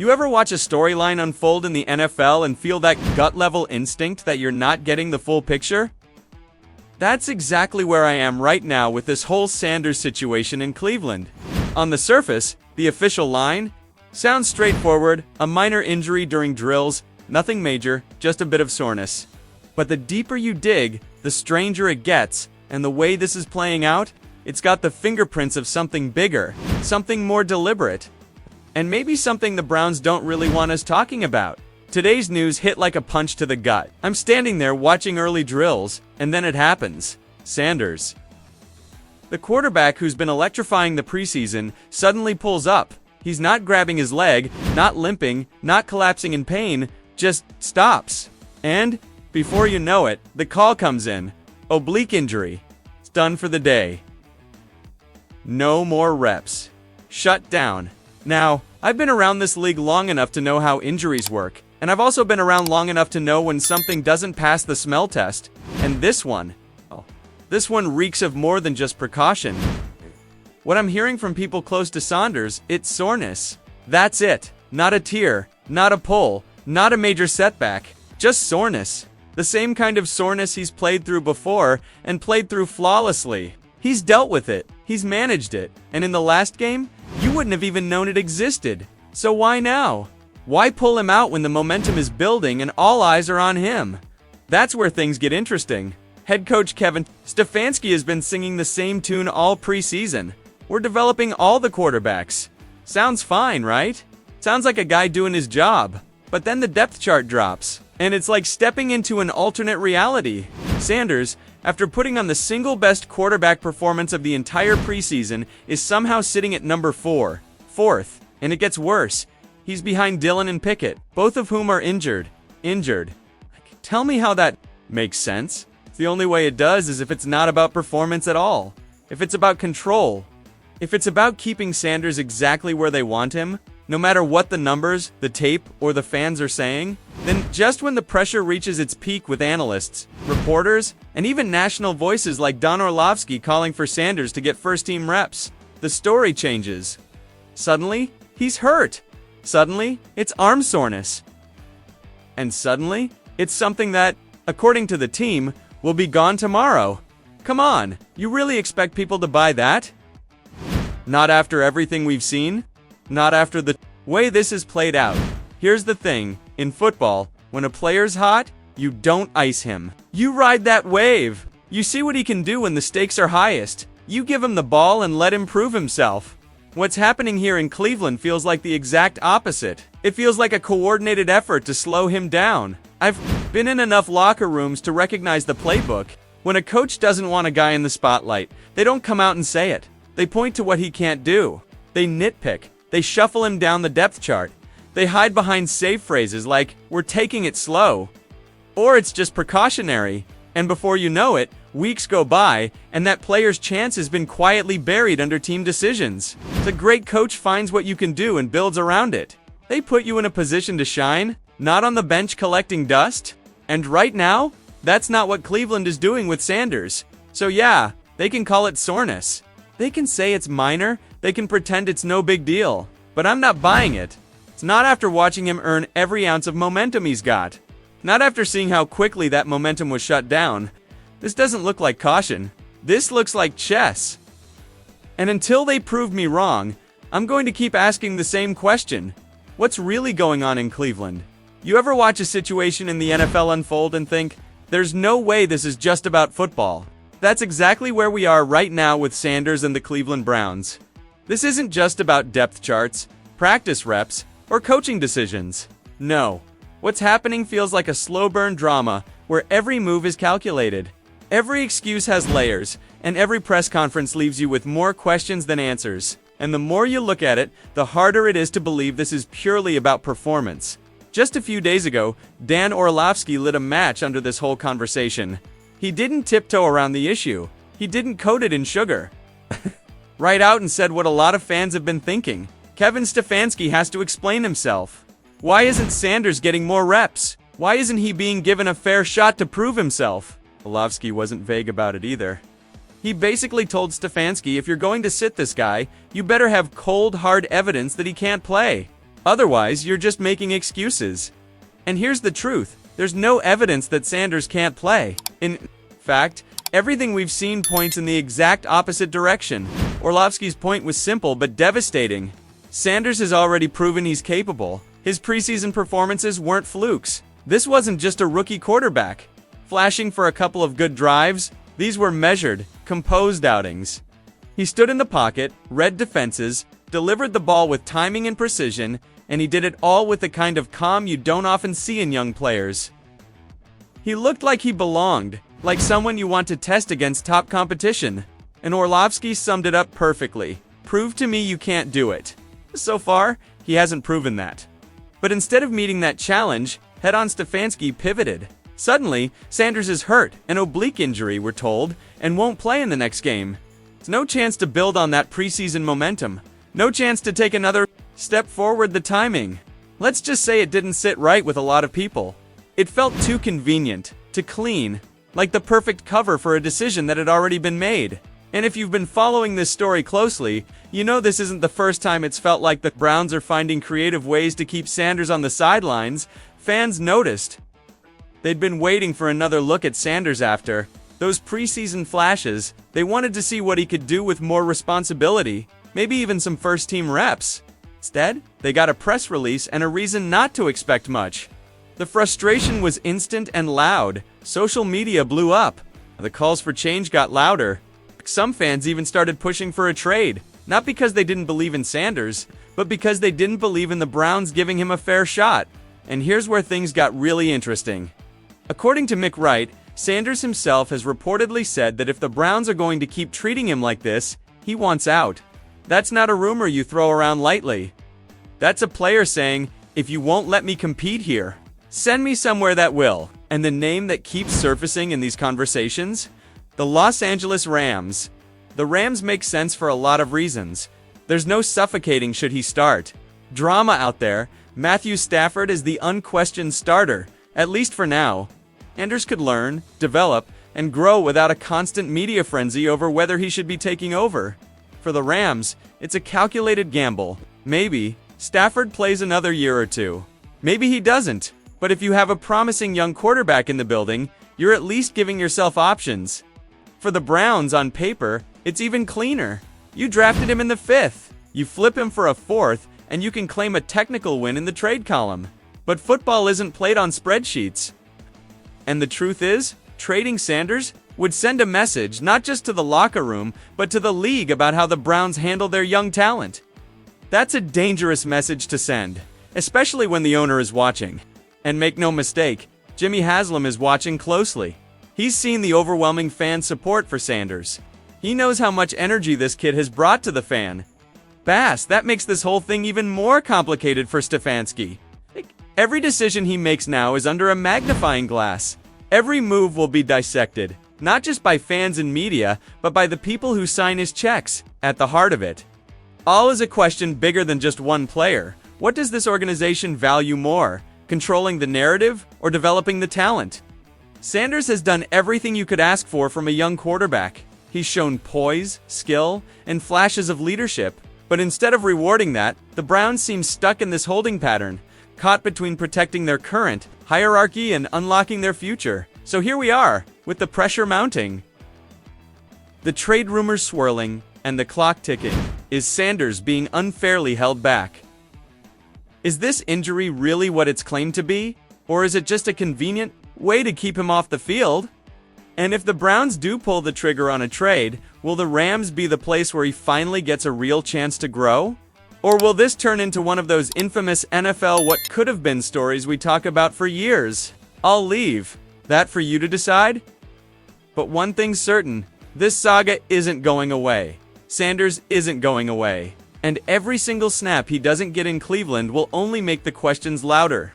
You ever watch a storyline unfold in the NFL and feel that gut-level instinct that you're not getting the full picture? That's exactly where I am right now with this whole Sanders situation in Cleveland. On the surface, the official line sounds straightforward: a minor injury during drills, nothing major, just a bit of soreness. But the deeper you dig, the stranger it gets, and the way this is playing out, it's got the fingerprints of something bigger, something more deliberate, and maybe something the Browns don't really want us talking about. Today's news hit like a punch to the gut. I'm standing there watching early drills, and then it happens. Sanders, the quarterback who's been electrifying the preseason, suddenly pulls up. He's not grabbing his leg, not limping, not collapsing in pain, just stops. And, before you know it, the call comes in. Oblique injury. It's done for the day. No more reps. Shut down. Now, I've been around this league long enough to know how injuries work, and I've also been around long enough to know when something doesn't pass the smell test. And this one reeks of more than just precaution. What I'm hearing from people close to Sanders, it's soreness. That's it. Not a tear, not a pull, not a major setback, just soreness. The same kind of soreness he's played through before, and played through flawlessly. He's dealt with it, he's managed it, and in the last game, you wouldn't have even known it existed. So why now? Why pull him out when the momentum is building and all eyes are on him? That's where things get interesting. Head coach Kevin Stefanski has been singing the same tune all preseason. We're developing all the quarterbacks. Sounds fine, right? Sounds like a guy doing his job. But then the depth chart drops, and it's like stepping into an alternate reality. Sanders, after putting on the single best quarterback performance of the entire preseason, is somehow sitting at number 4th, and it gets worse. He's behind Dillon and Pickett, both of whom are injured. Tell me how that makes sense. The only way it does is if it's not about performance at all. If it's about control. If it's about keeping Sanders exactly where they want him, no matter what the numbers, the tape, or the fans are saying, then just when the pressure reaches its peak with analysts, reporters, and even national voices like Don Orlovsky calling for Sanders to get first-team reps, the story changes. Suddenly, he's hurt. Suddenly, it's arm soreness. And suddenly, it's something that, according to the team, will be gone tomorrow. Come on, you really expect people to buy that? Not after everything we've seen? Not after the way this is played out. Here's the thing, in football, when a player's hot, you don't ice him. You ride that wave. You see what he can do when the stakes are highest. You give him the ball and let him prove himself. What's happening here in Cleveland feels like the exact opposite. It feels like a coordinated effort to slow him down. I've been in enough locker rooms to recognize the playbook. When a coach doesn't want a guy in the spotlight, they don't come out and say it. They point to what he can't do. They nitpick. They shuffle him down the depth chart. They hide behind safe phrases like, "We're taking it slow." Or it's just precautionary. And before you know it, weeks go by, and that player's chance has been quietly buried under team decisions. The great coach finds what you can do and builds around it. They put you in a position to shine, not on the bench collecting dust. And right now, that's not what Cleveland is doing with Sanders. So yeah, they can call it soreness. They can say it's minor, they can pretend it's no big deal. But I'm not buying it. It's not after watching him earn every ounce of momentum he's got. Not after seeing how quickly that momentum was shut down. This doesn't look like caution. This looks like chess. And until they prove me wrong, I'm going to keep asking the same question. What's really going on in Cleveland? You ever watch a situation in the NFL unfold and think, there's no way this is just about football? That's exactly where we are right now with Sanders and the Cleveland Browns. This isn't just about depth charts, practice reps, or coaching decisions. No. What's happening feels like a slow burn drama where every move is calculated. Every excuse has layers, and every press conference leaves you with more questions than answers. And the more you look at it, the harder it is to believe this is purely about performance. Just a few days ago, Dan Orlovsky lit a match under this whole conversation. He didn't tiptoe around the issue. He didn't coat it in sugar. Right out and said what a lot of fans have been thinking. Kevin Stefanski has to explain himself. Why isn't Sanders getting more reps? Why isn't he being given a fair shot to prove himself? Orlovsky wasn't vague about it either. He basically told Stefanski, if you're going to sit this guy, you better have cold, hard evidence that he can't play. Otherwise, you're just making excuses. And here's the truth. There's no evidence that Sanders can't play. In fact, everything we've seen points in the exact opposite direction. Orlovsky's point was simple but devastating. Sanders has already proven he's capable. His preseason performances weren't flukes. This wasn't just a rookie quarterback flashing for a couple of good drives. These were measured, composed outings. He stood in the pocket, read defenses, delivered the ball with timing and precision, and he did it all with the kind of calm you don't often see in young players. He looked like he belonged, like someone you want to test against top competition. And Orlovsky summed it up perfectly. Prove to me you can't do it. So far, he hasn't proven that. But instead of meeting that challenge, head-on Stefanski pivoted. Suddenly, Sanders is hurt, an oblique injury, we're told, and won't play in the next game. It's no chance to build on that preseason momentum. No chance to take another step forward. The timing, let's just say it didn't sit right with a lot of people. It felt too convenient, too clean, like the perfect cover for a decision that had already been made. And if you've been following this story closely, you know this isn't the first time it's felt like the Browns are finding creative ways to keep Sanders on the sidelines. Fans noticed. They'd been waiting for another look at Sanders after those preseason flashes. They wanted to see what he could do with more responsibility, maybe even some first-team reps. Instead, they got a press release and a reason not to expect much. The frustration was instant and loud. Social media blew up. The calls for change got louder. Some fans even started pushing for a trade, not because they didn't believe in Sanders, but because they didn't believe in the Browns giving him a fair shot. And here's where things got really interesting. According to Mick Wright, Sanders himself has reportedly said that if the Browns are going to keep treating him like this, he wants out. That's not a rumor you throw around lightly. That's a player saying, if you won't let me compete here, send me somewhere that will. And the name that keeps surfacing in these conversations? The Los Angeles Rams. The Rams make sense for a lot of reasons. There's no suffocating should he start. Drama out there. Matthew Stafford is the unquestioned starter, at least for now. Sanders could learn, develop, and grow without a constant media frenzy over whether he should be taking over. For the Rams, it's a calculated gamble. Maybe Stafford plays another year or two. Maybe he doesn't. But if you have a promising young quarterback in the building, you're at least giving yourself options. For the Browns, on paper, it's even cleaner. You drafted him in the 5th. You flip him for a 4th, and you can claim a technical win in the trade column. But football isn't played on spreadsheets. And the truth is, trading Sanders would send a message not just to the locker room, but to the league about how the Browns handle their young talent. That's a dangerous message to send, especially when the owner is watching. And make no mistake, Jimmy Haslam is watching closely. He's seen the overwhelming fan support for Sanders. He knows how much energy this kid has brought to the fan base. That makes this whole thing even more complicated for Stefanski. Every decision he makes now is under a magnifying glass. Every move will be dissected, not just by fans and media, but by the people who sign his checks. At the heart of it, all is a question bigger than just one player. What does this organization value more? Controlling the narrative or developing the talent? Sanders has done everything you could ask for from a young quarterback. He's shown poise, skill, and flashes of leadership. But instead of rewarding that, the Browns seem stuck in this holding pattern, caught between protecting their current hierarchy and unlocking their future. So here we are, with the pressure mounting, the trade rumors swirling, and the clock ticking. Is Sanders being unfairly held back? Is this injury really what it's claimed to be? Or is it just a convenient way to keep him off the field? And if the Browns do pull the trigger on a trade, will the Rams be the place where he finally gets a real chance to grow? Or will this turn into one of those infamous NFL what could have been stories we talk about for years? I'll leave that for you to decide. But one thing's certain, this saga isn't going away. Sanders isn't going away. And every single snap he doesn't get in Cleveland will only make the questions louder.